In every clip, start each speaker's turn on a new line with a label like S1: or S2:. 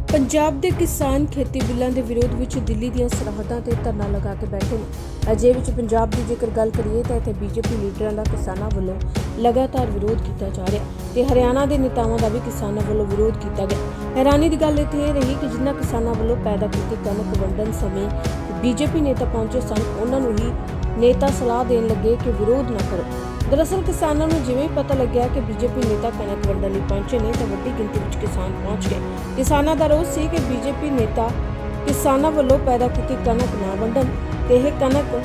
S1: पंजाब के किसान खेती बिलों के विरोध में दिल्ली ਦੀਆਂ सरहदां ते धरना लगा के बैठे ने। अजे विच पंजाब की जेकर गल करिए तो इत्थे बीजेपी लीडरां दा किसानां वल्लों लगातार विरोध किया जा रहा ते हरियाणा के नेतावां दा भी किसानां वल्लों विरोध किया गया। हैरानी की गल इत्थे रही कि जिन्हां किसानां वल्लों पैदा कीती कणक वंडण समय बीजेपी नेता पहुंचे सन, उन्हां नूं ही नेता सलाह देण लगे कि विरोध न करो। दरअसल किसानों को जिवें पता लग्या कि बीजेपी नेता कणक वंडण लई पहुंचे ने तो वड्डी गिनती में किसान पहुंच गए। किसानों का रोष सी कि बीजेपी नेता किसानों वालों पैदा की कणक ना वंडण ते यह कणक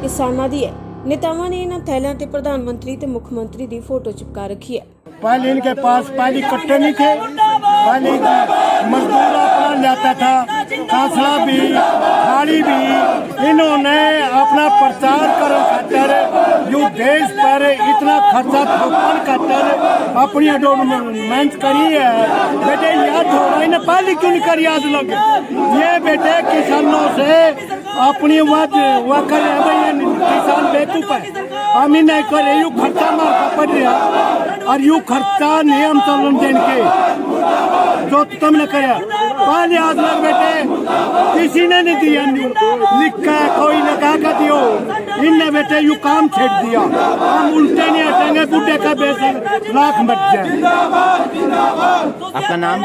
S1: किसानों की है। नेतावां ने इन्हां थैलियां ते प्रधानमंत्री ते मुख्यमंत्री की फोटो चिपका रखी है।
S2: पहले इनके पास पहले कट्टे नहीं थे, पहले मजदूर अपना लाता था, कांसला भी थाली भी। इन्होंने अपना प्रचार कर खातर जो देश पर इतना खर्चा थोपन खातर अपनी एडवर्टाइजमेंट करी है। बेटे याद होगा इन्हें पहले क्यों नहीं कर याद लगे। ये बेटे किसानों से अपनी वह कर किसान बेवकूफ है। हम ही नहीं करे यू खर्चा मार पड़ रहा और यू खर्चा नियम चलन देन के जो तुमने कराया पहले आज लग बेटे किसी ने नहीं दिया, लिखा है कोई लगा कर दियो। इनने बेटे यू काम छेड़ दिया, हम उल्टे नहीं हटेंगे। बुढ़े का बेसन लाख मच जाए।
S3: आपका नाम?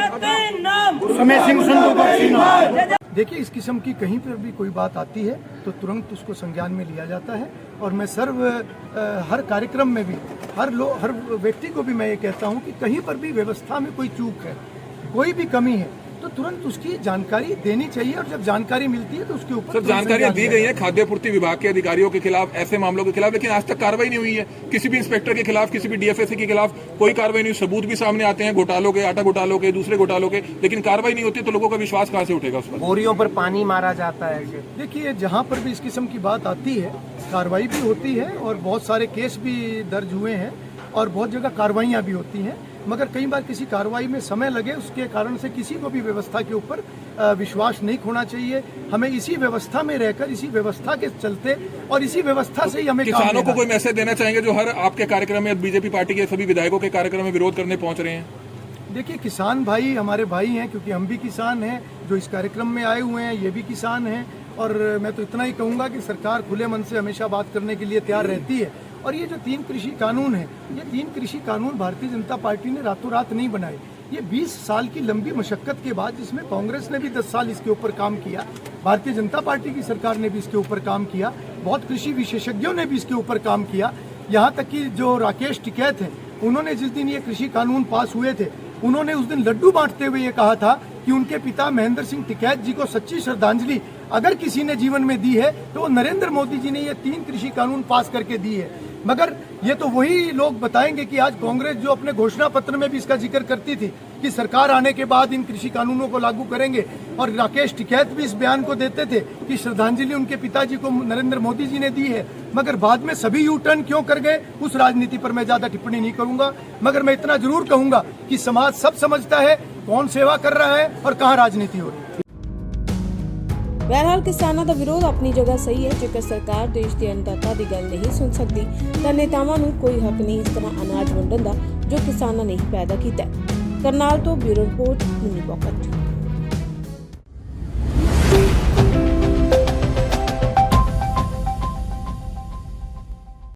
S2: समय सिंह संधू बख्शी।
S4: देखिए, इस किस्म की कहीं पर भी कोई बात आती है तो तुरंत उसको संज्ञान में लिया जाता है। और मैं हर कार्यक्रम में भी हर व्यक्ति को भी मैं ये कहता हूँ कि कहीं पर भी व्यवस्था में कोई चूक है, कोई भी कमी है तो तुरंत उसकी जानकारी देनी चाहिए। और जब जानकारी मिलती है तो उसके ऊपर
S5: जानकारियां दी गई है खाद्य आपूर्ति विभाग के अधिकारियों के खिलाफ ऐसे मामलों के खिलाफ, लेकिन आज तक कार्रवाई नहीं हुई है। किसी भी इंस्पेक्टर के खिलाफ, किसी भी डीएफएससी के खिलाफ कोई कार्रवाई नहीं हुई। सबूत भी सामने आते हैं घोटालों के, आटा घोटालों के, दूसरे घोटालों के, लेकिन कार्रवाई नहीं होती तो लोगों का विश्वास कहां से उठेगा उस पर?
S3: बोरियों पर पानी मारा जाता है।
S4: देखिए, जहाँ पर भी इस किस्म की बात आती है कार्रवाई भी होती है और बहुत सारे केस भी दर्ज हुए हैं और बहुत जगह कार्रवाइयाँ भी होती हैं। मगर कई बार किसी कार्रवाई में समय लगे, उसके कारण से किसी को भी व्यवस्था के ऊपर विश्वास नहीं खोना चाहिए। हमें इसी व्यवस्था में रहकर, इसी व्यवस्था के चलते और इसी व्यवस्था से ही हमें
S5: किसानों को कोई मैसेज देना चाहेंगे जो हर आपके कार्यक्रम में बीजेपी पार्टी के सभी विधायकों के कार्यक्रम में विरोध करने पहुंच रहे हैं?
S4: देखिए, किसान भाई हमारे भाई हैं, क्योंकि हम भी किसान हैं। जो इस कार्यक्रम में आए हुए हैं ये भी किसान हैं। और मैं तो इतना ही कहूँगा कि सरकार खुले मन से हमेशा बात करने के लिए तैयार रहती है। और ये जो 3 कृषि कानून है, ये 3 कृषि कानून भारतीय जनता पार्टी ने रातों रात नहीं बनाए। ये 20 साल की लंबी मशक्कत के बाद, जिसमें कांग्रेस ने भी 10 साल इसके ऊपर काम किया, भारतीय जनता पार्टी की सरकार ने भी इसके ऊपर काम किया, बहुत कृषि विशेषज्ञों ने भी इसके ऊपर काम किया। यहाँ तक कि जो राकेश टिकैत हैं, उन्होंने जिस दिन ये कृषि कानून पास हुए थे, उन्होंने उस दिन लड्डू बांटते हुए ये कहा था कि उनके पिता महेंद्र सिंह टिकैत जी को सच्ची श्रद्धांजलि अगर किसी ने जीवन में दी है तो वो नरेंद्र मोदी जी ने ये 3 कृषि कानून पास करके दी है। मगर ये तो वही लोग बताएंगे कि आज कांग्रेस जो अपने घोषणा पत्र में भी इसका जिक्र करती थी कि सरकार आने के बाद इन कृषि कानूनों को लागू करेंगे, और राकेश टिकैत भी इस बयान को देते थे कि श्रद्धांजलि उनके पिताजी को नरेंद्र मोदी जी ने दी है। मगर बाद में सभी यू टर्न क्यों कर गए, उस राजनीति पर मैं ज्यादा टिप्पणी नहीं करूंगा। मगर मैं इतना जरूर कहूंगा कि समाज सब समझता है कौन सेवा कर रहा है और कहाँ राजनीति हो रही है।
S1: बहरहाल किसानों का विरोध अपनी जगह सही है। जेकर सरकार देश के अन्नदाता की गल नहीं सुन सकती तो नेतावां नूं कोई हक नहीं इस तरह अनाज वंडण का जो किसानों ने ही पैदा किया। करनाल तो ब्यूरो रिपोर्ट, यूनी पॉकेट।